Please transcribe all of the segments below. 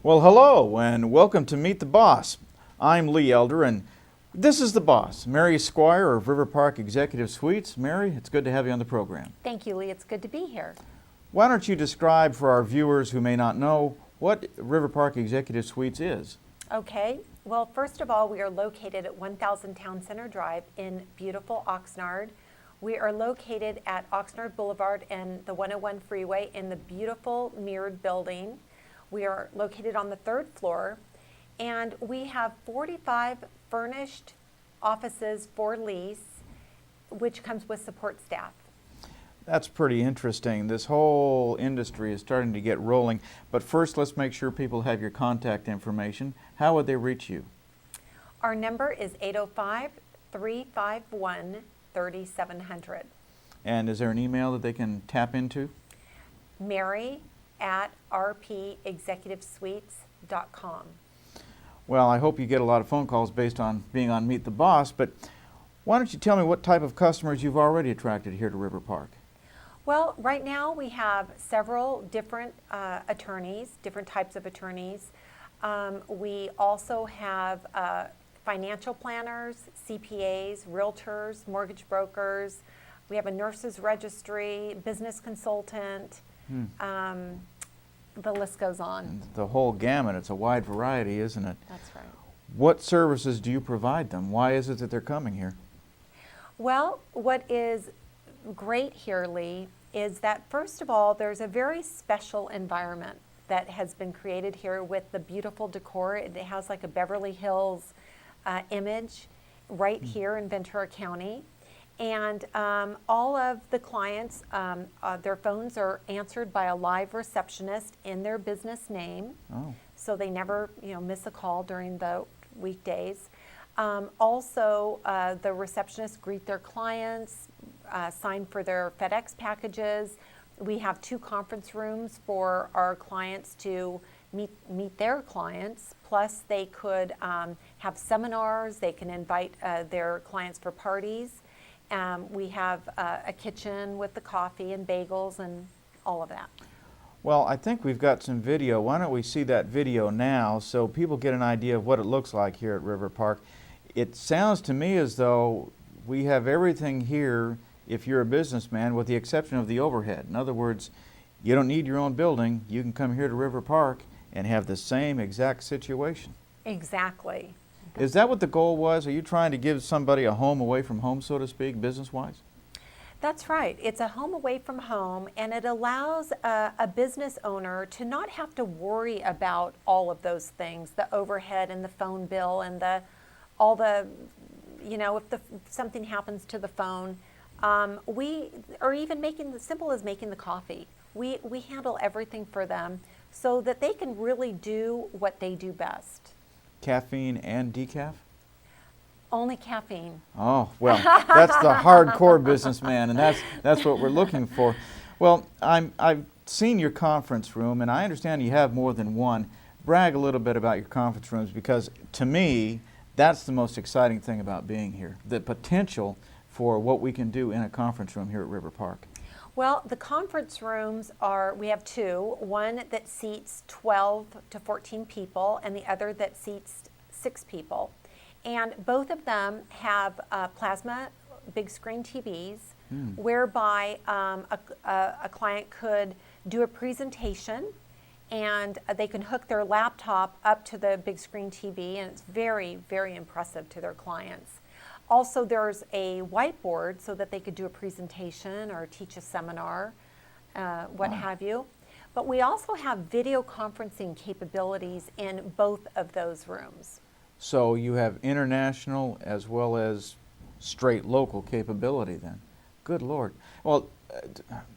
Well, hello and welcome to Meet the Boss. I'm Lee Elder and this is the boss, Mary Squire of River Park Executive Suites. Mary, it's good to have you on the program. Thank you, Lee. It's good to be here. Why don't you describe for our viewers who may not know what River Park Executive Suites is? Okay. Well, first of all, we are located at 1000 Town Center Drive in beautiful Oxnard. We are located at Oxnard Boulevard and the 101 freeway in the beautiful mirrored building. We are located on the third floor, and we have 45 furnished offices for lease, which comes with support staff. That's pretty interesting. This whole industry is starting to get rolling. But first, let's make sure people have your contact information. How would they reach you? Our number is 805-351-3700. And is there an email that they can tap into? Mary@rpexecutivesuites.com. Well, I hope you get a lot of phone calls based on being on Meet the Boss, but why don't you tell me what type of customers you've already attracted here to River Park? Well, right now we have several different attorneys, different types of attorneys. We also have financial planners, CPAs, realtors, mortgage brokers. We have a nurses registry, business consultant. The list goes on. The whole gamut. It's a wide variety, isn't it? That's right. What services do you provide them? Why is it that they're coming here? Well, what is great here, Lee, is that first of all, there's a very special environment that has been created here with the beautiful decor. It has like a Beverly Hills image right here in Ventura County. And all of the clients, their phones are answered by a live receptionist in their business name. Oh. So they never, miss a call during the weekdays. Also, the receptionists greet their clients, sign for their FedEx packages. We have 2 conference rooms for our clients to meet their clients. Plus, they could have seminars. They can invite their clients for parties. We have a kitchen with the coffee and bagels and all of that. Well, I think we've got some video. Why don't we see that video now so people get an idea of what it looks like here at River Park. It sounds to me as though we have everything here if you're a businessman with the exception of the overhead. In other words, you don't need your own building. You can come here to River Park and have the same exact situation. Exactly. Is that what the goal was? Are you trying to give somebody a home away from home, so to speak, business-wise? That's right. It's a home away from home, and it allows a business owner to not have to worry about all of those things, the overhead and the phone bill and if something happens to the phone, or even simple as making the coffee. We handle everything for them so that they can really do what they do best. Caffeine and decaf? Only caffeine. Oh, well, that's the hardcore businessman, and that's what we're looking for. Well, I've seen your conference room, and I understand you have more than one. Brag a little bit about your conference rooms, because to me, that's the most exciting thing about being here, the potential for what we can do in a conference room here at River Park. Well, the conference rooms we have 2, one that seats 12 to 14 people and the other that seats 6 people. And both of them have plasma big screen TVs whereby a client could do a presentation and they can hook their laptop up to the big screen TV, and it's very, very impressive to their clients. Also, there's a whiteboard so that they could do a presentation or teach a seminar, what have you. But we also have video conferencing capabilities in both of those rooms. So you have international as well as straight local capability then. Good Lord. Well,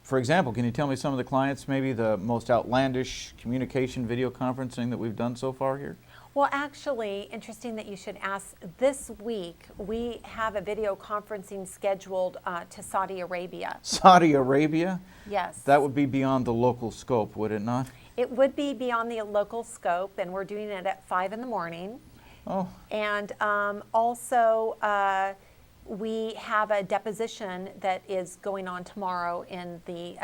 for example, can you tell me some of the clients, maybe the most outlandish communication video conferencing that we've done so far here? Well, actually, interesting that you should ask. This week, we have a video conferencing scheduled to Saudi Arabia. Saudi Arabia? Yes. That would be beyond the local scope, would it not? It would be beyond the local scope, and we're doing it at 5 in the morning. Oh. And also, we have a deposition that is going on tomorrow in the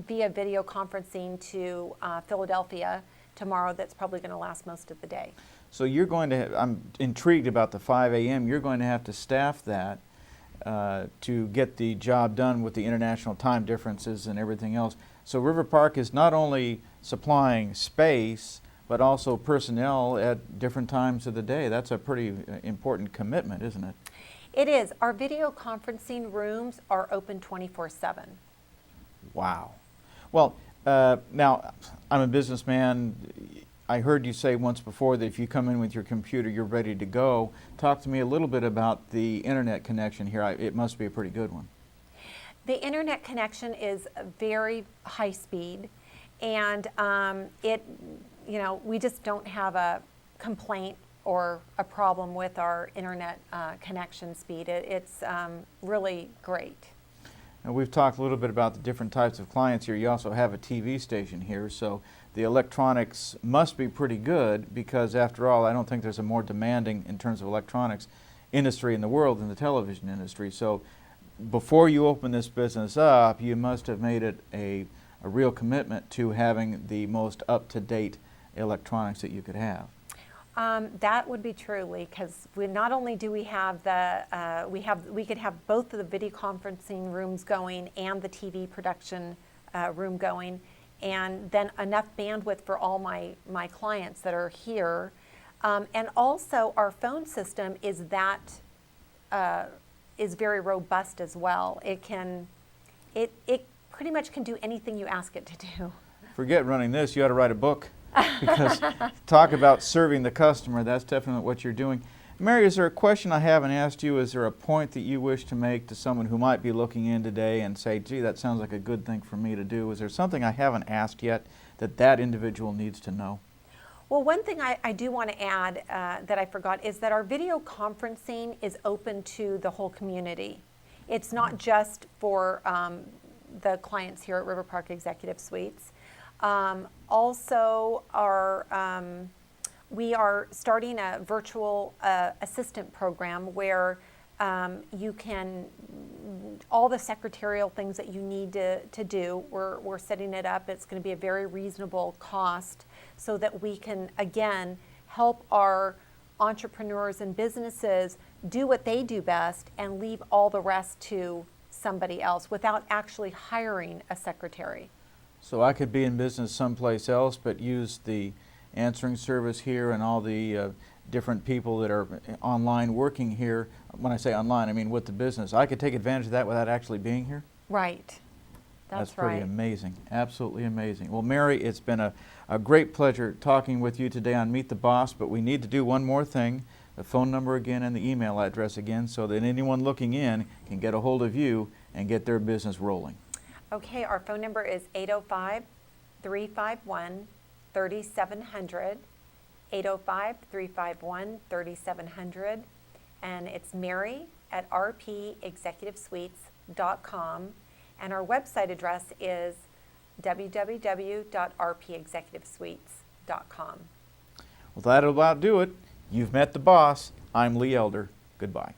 via video conferencing to Philadelphia tomorrow that's probably going to last most of the day. So you're going to, I'm intrigued about the 5 a.m. You're going to have to staff that to get the job done with the international time differences and everything else. So River Park is not only supplying space, but also personnel at different times of the day. That's a pretty important commitment, isn't it? It is. Our video conferencing rooms are open 24/7. Wow. Well, now, I'm a businessman. I heard you say once before that if you come in with your computer, you're ready to go. Talk to me a little bit about the internet connection here. It must be a pretty good one. The internet connection is very high speed, and we just don't have a complaint or a problem with our internet connection speed. It's really great. And we've talked a little bit about the different types of clients here. You also have a TV station here, so the electronics must be pretty good because, after all, I don't think there's a more demanding, in terms of electronics, industry in the world than the television industry. So before you open this business up, you must have made it a real commitment to having the most up-to-date electronics that you could have. That would be true, Lee, because not only do we have we could have both of the video conferencing rooms going and the TV production room going, and then enough bandwidth for all my clients that are here, and also our phone system is very robust as well. It pretty much can do anything you ask it to do. Forget running this, you ought to write a book. Because talk about serving the customer, that's definitely what you're doing. Mary, is there a question I haven't asked you? Is there a point that you wish to make to someone who might be looking in today and say, gee, that sounds like a good thing for me to do? Is there something I haven't asked yet that individual needs to know? Well, one thing I do want to add that I forgot is that our video conferencing is open to the whole community. It's not just for the clients here at River Park Executive Suites. Also, we are starting a virtual assistant program where you can, all the secretarial things that you need to do, we're setting it up. It's going to be a very reasonable cost so that we can, again, help our entrepreneurs and businesses do what they do best and leave all the rest to somebody else without actually hiring a secretary. So I could be in business someplace else, but use the answering service here and all the different people that are online working here. When I say online, I mean with the business. I could take advantage of that without actually being here? Right. That's pretty right. amazing. Absolutely amazing. Well, Mary, it's been a great pleasure talking with you today on Meet the Boss, but we need to do one more thing. The phone number again and the email address again so that anyone looking in can get a hold of you and get their business rolling. Okay, our phone number is 805-351-3700, 805-351-3700, and it's Mary at rpexecutivessuites.com, and our website address is www.rpexecutivessuites.com. Well, that'll about do it. You've met the boss. I'm Lee Elder. Goodbye.